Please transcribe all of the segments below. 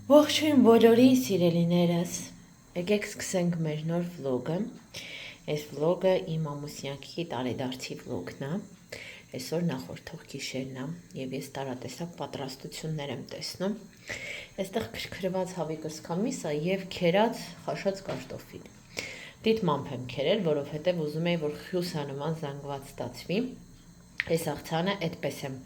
Ողջույն բոլորի սիրելիներս, եկեք սկսենք մեր նոր վլոգը, այս վլոգը իմ ամուսնյակի տարեդարձի վլոգն է, այսօր նախորդող գիշերն է և ես տարատեսակ պատրաստություններ եմ տեսնում, այստեղ քրքրված հավիկս քամիսը և քերած խաշած կարտոֆիլ, դիտմամբ եմ քերել, որովհետև ուզում էի, որ խյուսանման զանգված ստացվի, այս աղցանը այդպես եմ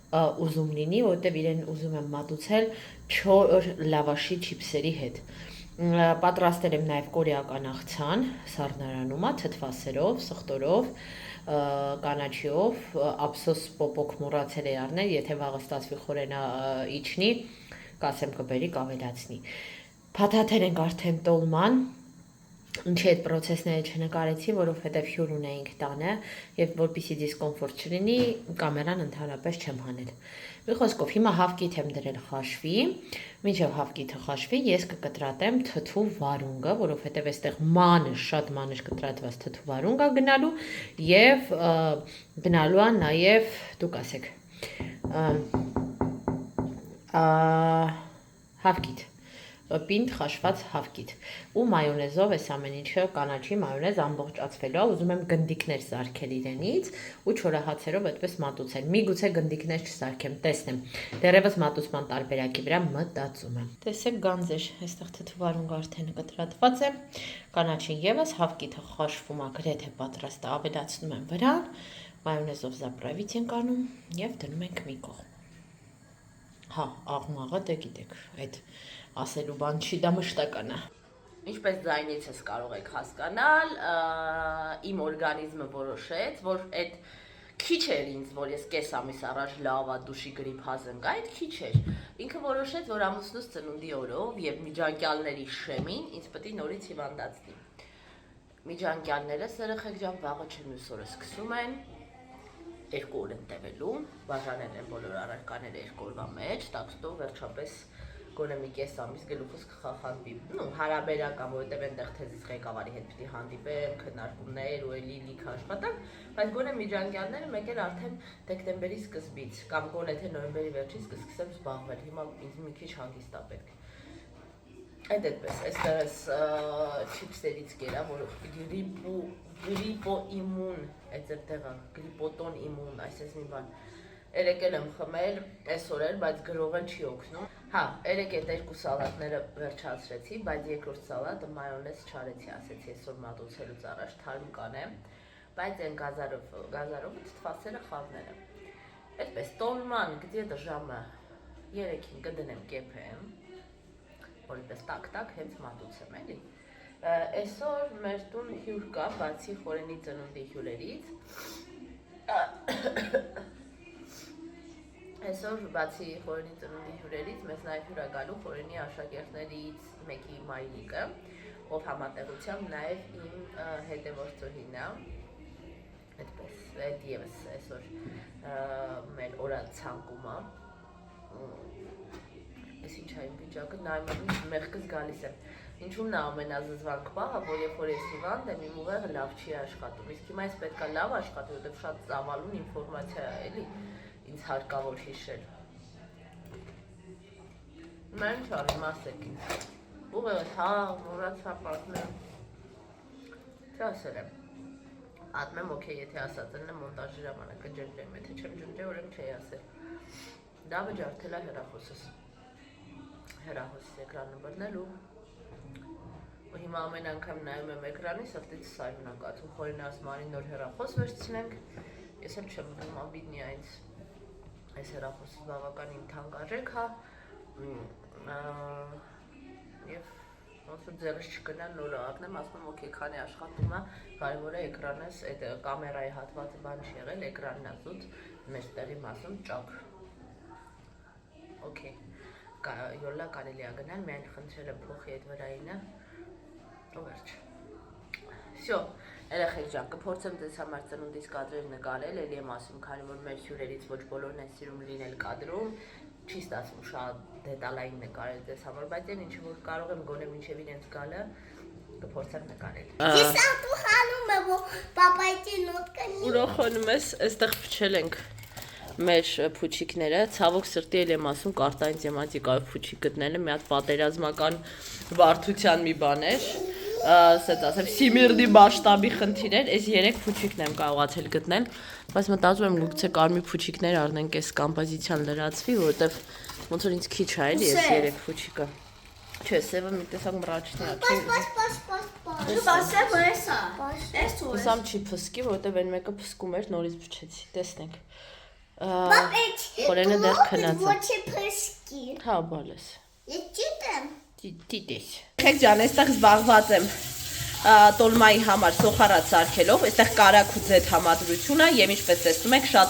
ուզում լինի, որտև իրեն ուզում եմ մատուցել չոր լավաշի չիպսերի հետ։ Պատրաստել եմ նաև կորեական աղցան, սառնարանումա, թթվասերով, սխտորով, կանաչիով, ափսոս պոպոք մոռացել էի առնել, եթե վաղը ստացվի խորենա իջնի, կասեմ կբերի, կավելացնի։ Փաթաթել ենք արդեն տոլման, ինչի այդ պրոցեսները չնկարեցի, որովհետև հյուր ունեինք տանը և որպեսզի դիսկոմֆորտ չլինի, կամերան ընդհանրապես չեմ հանել։ Մի խոսքով, հիմա հավկիթ եմ դրել խաշվի, մինչև հավկիթը խաշվի, ես կկտրատեմ թթու վարունգը, որովհետև այստեղ մանր, շատ մանր կտրատված թթու վարունգ է գնալու և գնալու է նաև, դուք ասեք, հավկիթ, պինդ խաշված հավկիթ ու մայոնեզով այս ամեն ինչը կանաչի մայոնեզ ամբողջացվելու է, ուզում եմ գնդիկներ սարքել իրենից ու չորահացերով այդպես մատուցել, միգուցե գնդիկներ չսարքեմ, տեսնեմ, դեռևս մատուցման տարբերակի վրա մտածում եմ։ Տեսեք գանձեր, այստեղ թթվարունգ արդեն կտրատված է, կանաչին ևս, հավկիթը խաշվում է, գրեթե պատրաստ է, ավելացնում եմ վրան, մայոնեզով զապրավիծ ենք անում և դնում ենք մի կողմ։ Հա, աղմաղը դե գիտեք, այդ ասելու բան չի, դա մշտական է։ Ինչպես ձայնիցս կարող եք հասկանալ, իմ օրգանիզմը որոշեց, որ այդ քիչ էր ինձ, որ ես կես ամիս առաջ լավա դուշի գրիպ հազնգա, այդ քիչ էր։ Ինքը որոշեց, որ ամուսնուս ծնունդի օրով և միջանկյալների շեմին ինձ պետք է նորից հիվանդացնի։ Միջանկյալներս երեխեք ջան վաղը չէ մյուս օրը սկսում են, 2 օր են տևելու, բաժանել են բոլոր առարկաները 2 օրվա մեջ, տաքստով վերջապես գոնե մի կես ամիս գլուխս կխախանվի, հարաբերական, որովհետև այնտեղ թեզիս ղեկավարի հետ պիտի հանդիպեմ, քննարկումներ ու էլի լիքը աշխատանք, բայց գոնե միջանկյալները մեկ էլ արդեն դեկտեմբերի սկզբից, կամ գոնե թե նոյեմբերի վերջից կսկսեմ զբաղվել, հիմա ինձ մի քիչ հանգիստ է պետք։ Այդպես, այստեղս չիպսերից կերա, որ գրիպոիմուն, այդ տեղը, գրիպոտոն իմուն, այսպես մի բան, երեկ էլ եմ խմել, այսօր էլ, բայց գրողը չի օգնում։ Հա, երեկ այդ 2 սալատները վերջացրեցի, բայց երկրորդ սալատը մայոնեզ չարեցի, ասեցի այսօր մատուցելուց առաջ թարմ կանեմ, բայց այն գազարովը թթվասերը խավները։ Այդպես, տոլման գդետը ժամը 3-ին կդնեմ կեփեմ, որ այդպես տակ-տակ հենց մատուցեմ, էլի։ Այսօր մեր տուն հյուր կա, բացի խորենի ծնունդի հյուրերից, այսօր բացի խորենի ծնունդի հյուրերից, մեզ նաև հյուր է գալու խորենի աշակերտներից մեկի մայրիկը, ով համատեղությամբ նաև իմ հետևորդուհին է, այդպես, այդ ևս այսօր մեր օրացանկում է, այս ինչ է իմ վիճակը, նայում եմ մեղքս գալիս եմ, ինչու՞մն է ամենազզվանք պահը, որ երբ որ ես հիվանդ եմ, իմ ուղեղը լավ չի աշխատում, իսկ հիմա ես պետք է լավ աշխատի, որտեղ շատ ծավալուն ինֆորմացիա է, էլի, ինձ հարկավոր հիշել։ Հիմա ինչ արիմ, ասեք ինձ, ուղեղս, հա, մոռացա պատմեմ, թե ասել եմ, պատմեմ, օքեյ, եթե ասած եմ մոնտաժի ժամանակ կջնջեմ, եթե չեմ ջնջել, ուրեմն չէի ասել, դա վջարդել է հեռախոսս, հեռախոսս էկրանը բռնելու, ու հիմա ամեն անգամ նայում եմ էկրանի, սրտից սայուն է կաթում, խորին ասում արի նոր հեռախոս վերցնենք, ես էլ չեմ ուզում աբիդնի այնց, այս հեռախոսս բավական իմ թանկարժեք է, և ոնց որ ձեռս չկնա նորը ակնեմ, ասում եմ օքեյ, քանի աշխատում է, կարևոր է էկրանս, այդ կամերայի հատվածը բան չի եղել, էկրանն է զուտ, մեր տեղի մասում ճակ, օքեյ, յոլլա կարելի է գնալ, միայն խնդրել եմ փոխի այդ վրայինը, ու վերջ, սյո, երեխեք ջան, կփորձեմ ձեզ համար ծնունդիս կադրեր նկարել, էլի եմ ասում, քանի որ մեր հյուրերից ոչ բոլորն են սիրում լինել կադրում, չի ստացվում շատ դետալային նկարել ձեզ համար, բայց այն ինչը որ կարող եմ գոնե մինչև իրենց գալը կփորձեմ նկարել։ Ես ատու խանում եմ, որ պապայցի նոտ կնի։ Ուրախանում ես, այստեղ փչել ենք մեր փուչիկները, ցավոք սրտի էլ եմ ասում, կարտային թեմատիկայով փուչիկ գտնելը մի հատ պատերազմական բարդության մի բան էր, ասած ասեմ, Սիմիրդի մասշտաբի խնդիր էր, այս 3 փուչիկն եմ կարողացել գտնել, բայց մտածում եմ գուցե կարմիր փուչիկներ առնենք այս կոմպոզիցիան լրացվի, որովհետև ոնց որ ինձ քիչ է էլի այս 3 փուչիկը։ Չէ, սևը մի տեսակ մռաչնի է։ Սպասեմ էսա։ Էս ու։ Ուսամ չի փսկի, որովհետև այն մեկը փսկում էր, նորից փչեցի, տեսնենք։ Խորենը դեռ քնած է։ Ոչ փսկի։ Հա, բալես։ Ես ճիտեմ։ Դիտես։ Քեք ջան, այստեղ զբաղված եմ տոլմայի համար սոխարած սարքելով, այստեղ կարակ ու ձեթ համադրությունը եւ ինչպես տեսնում եք, շատ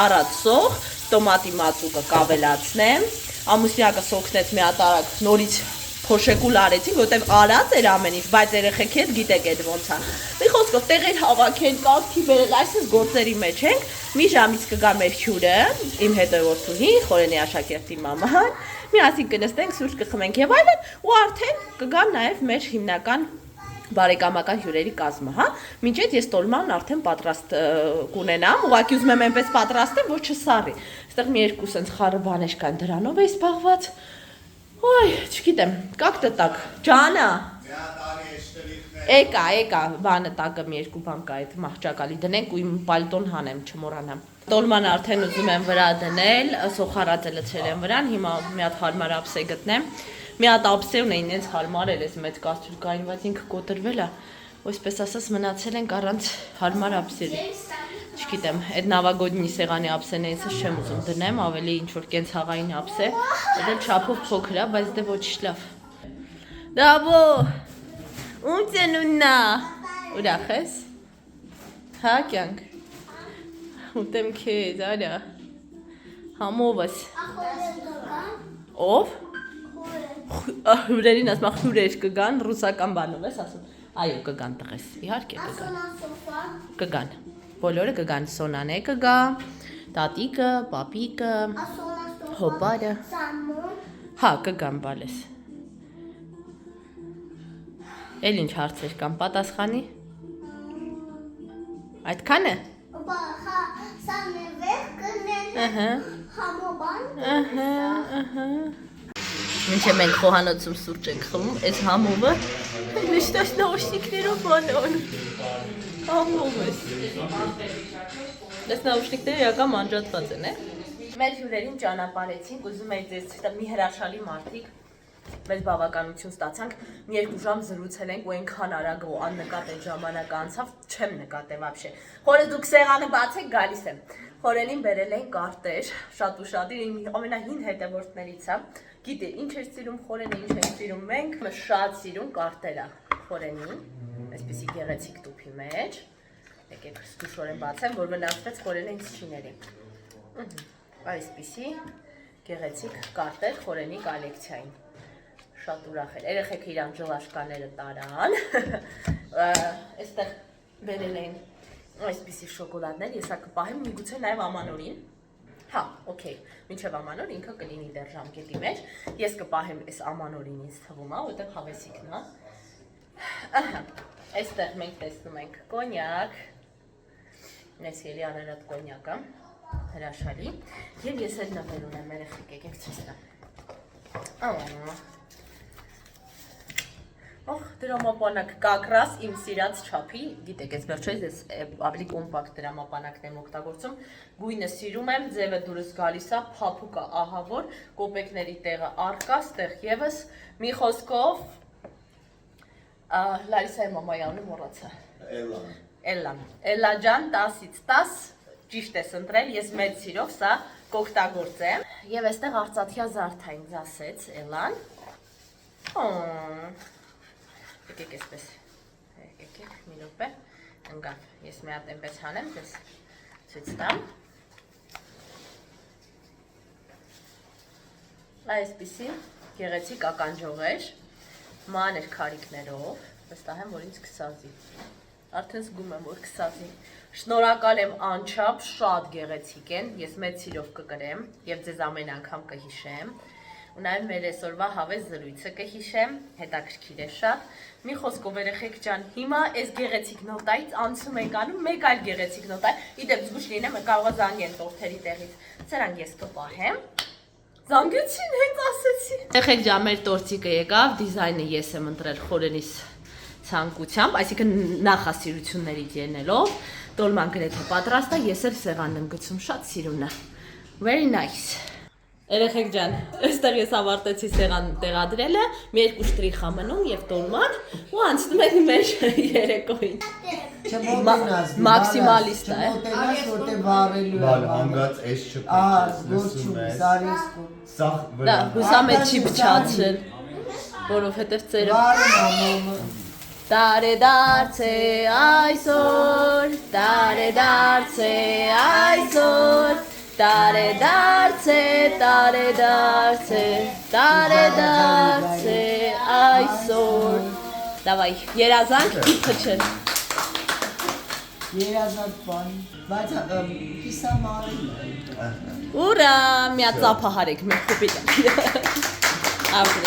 առատ սոխ, տոմատի մածուկը կավելացնեմ, ամուսնյակը սոքնեց մի հատ արագ նորից փոշեկուլ արեցի, որտեվ արած էր ամեն ինչ, բայց երեխեքի հետ գիտեք այդ ոնց է։ Մի խոսքով տեղեր հավաքեն, կարգի բերել, այսպես գործերի մեջ ենք։ Մի ժամից կգա մեր հյուրը, իմ հետևորդուհի, Խորենի աշակերտի մաման։ Միասին կնստենք, սուրճ կխմենք եւ այլն, ու արդեն կգան նաեւ մեր հիմնական բարեկամական հյուրերի կազմը, հա։ Մինչ այդ ես տոլման արդեն պատրաստ կունենամ, ուղղակի ուզում եմ այնպես պատրաստեմ, որ չսառի։ Այստեղ մի երկու սենց խառը բաներ կան, դրանով է զբաղված։ Ոյ, չգիտեմ, как то так։ Ջանա։ Եկա, բանը տակը մի երկու բան կա, այդ մահճակալի դնենք ու իմ պալտոն հանեմ, չմոռանամ։ Տոլման արդեն ուզում եմ վրա դնել, սոխարածը լցրել եմ վրան, հիմա մի հատ հարմար ափսե գտնեմ։ Մի հատ ափսե ունեին ինձ հարմար էր, այս մեծ կաստրուլկային, բայց ինքը կոտրվել է։ Ոյսպես ասած մնացել ենք առանց հարմար ափսերի։ Չգիտեմ, այդ նավագոդնի սեղանի ափսեն ինձ չեմ ուզում դնեմ, ավելի ինչ որ կենցաղային ափսե, դա չափով փոքր է, բայց դե ոչ լավ։ Դաբո։ Ունցենուննա։ Ուրախ ես։ Հա, կյանք։ Ուտեմ քեզ, արա։ Համովս։ Ով։ Հյուրերին ասում հյուրեր կգան, ռուսական բանով ես ասում։ Այո, կգան տղես, իհարկե կգան։ Կգան։ Բոլորը կգան, Սոնանե կգա, տատիկը, պապիկը, հոպարը։ Հա, կգան բալես։ Էլ ինչ հարցեր կան, պատասխանի։ Այդքան է։ Հա, սա նվեր կնեն։ Համոբան։ Մինչև մենք խոհանոցում սուրճ ենք խմում, այս համովը նշտաշ նաուշնիկներով բանոն։ Համովս։ Այս նաուշնիկները իրական անջատված են, է։ Մեր հյուրերին ճանապարհեցինք, ուզում էի ձեզ մի հրաշալի մարդիկ, մեծ բավականություն ստացանք, մի երկու ժամ զրուցել ենք ու այնքան արագ ու աննկատ այդ ժամանակը անցավ, չեմ նկատել вообще։ Խորը դուք սեղանը բացեք, գալիս եմ։ Խորենին բերել են կարտեր, շատ ու շատ, իմ ամենահին հետևորդներից է։ Գիտե, ինչ էր սիրում Խորենը, ինչ ենք սիրում մենք, շատ սիրում կարտերա Խորենին, այսպեսի գեղեցիկ տուփի մեջ։ Եկեք զգուշորեն բացեմ, որ վնասվեց Խորենը ինձ չի ների։ Այսպեսի գեղեցիկ կարտեր Խորենի կոլեկցիային։ Շատ ուրախ էր։ Երեխեքը իրան ժլաշկաները տարան։ Այստեղ բերել էին այսպիսի շոկոլադներ, ես կպահեմ միգուցե նաև ամանորին։ Հա, օքեյ, մինչև ամանոր ինքը կլինի դեռ ժամկետի մեջ։ Ես կպահեմ այս ամանորին ինձ թվում է, որտեղ հավեսիկն է։ Ահա, այստեղ մենք տեսնում ենք կոնյակ։ Ես ելի անելատ կոնյակը, հրաշալի։ Եվ ես էլ նվեր ունեմ, երեխեք եկեք ցույց տամ։ Օհ, դրամապանակ կակրաս իմ սիրած չափի, գիտեք, ես վերջերս ես ավելի կոմպակտ դրամապանակն եմ օգտագործում, գույնը սիրում եմ, ձևը դուրս գալիս է, փափուկը ահավոր, կոպեկների տեղը առկա, ստեղ եւս մի խոսքով Լարիսայի մամայի անունը մոռացա։ Էլլա ջան, 10-ից 10, ճիշտ ես ընտրել, ես մեծ սիրով սա կօգտագործեմ։ Եվ այստեղ արծաթյա զարդա ինձ ասեց Էլլան։ Եկեք այսպես, եկեք մի րոպե, ընկավ, ես մի հատ այնպես հանեմ, ձեզ ցույց տամ։ Այսպիսի գեղեցիկ ականջող էր, մանր քարիկներով, վստահ եմ, որ ինձ կսազի, արդեն զգում եմ, որ կսազի։ Շնորհակալ եմ անչափ, շատ գեղեցիկ են, ես մեծ սիրով կկրեմ և ձեզ ամեն անգամ կհիշեմ։ ու նաև մեր այսօրվա հավես զրույցը կհիշեմ, հետաքրքիր է շատ։ Մի խոսքով երեխեք ջան, հիմա այս գեղեցիկ նոտայից անցում ենք անում մեկ այլ գեղեցիկ նոտայ։ Իդեպ զգուշ լինեմ, կարող է զանգեն տորթերի տեղից։ Սրանք ես կպահեմ։ Զանգեցին, հենց ասեցի։ Երեխեք ջան, մեր տորտիկը եկավ, դիզայնը ես եմ ընտրել խորենիս ցանկությամբ, այսինքն նախասիրություններից ելնելով, տոլման գրեթե պատրաստ է, ես էլ սեղանն եմ գցում, շատ սիրուն է։ Very nice։ Երեխեք ջան, այստեղ ես ավարտեցի սեղան տեղադրելը, մի երկու շտրիխ ա մնում եւ տոլման ու անցնում ենք մեր երեկոյին։ Մաքսիմալիստ է։ Չմոտենաս, որտեղ վառելու Բալ հանգած էս չփչացնում ես։ Սա Դա հուսամ է չի փչացել, որովհետեւ ծերը Տարեդարձ է այսօր, տարեդարձ է այսօր, տարեդարձ է, տարեդարձ է, տարեդարձ է այսօր։ Դավայ, երազանք ի փչել։ Երազանք բան, բայց կիսա մարել է։ Ուրա, միա ծափահարեք մեր խոպիտը։ Ապրե։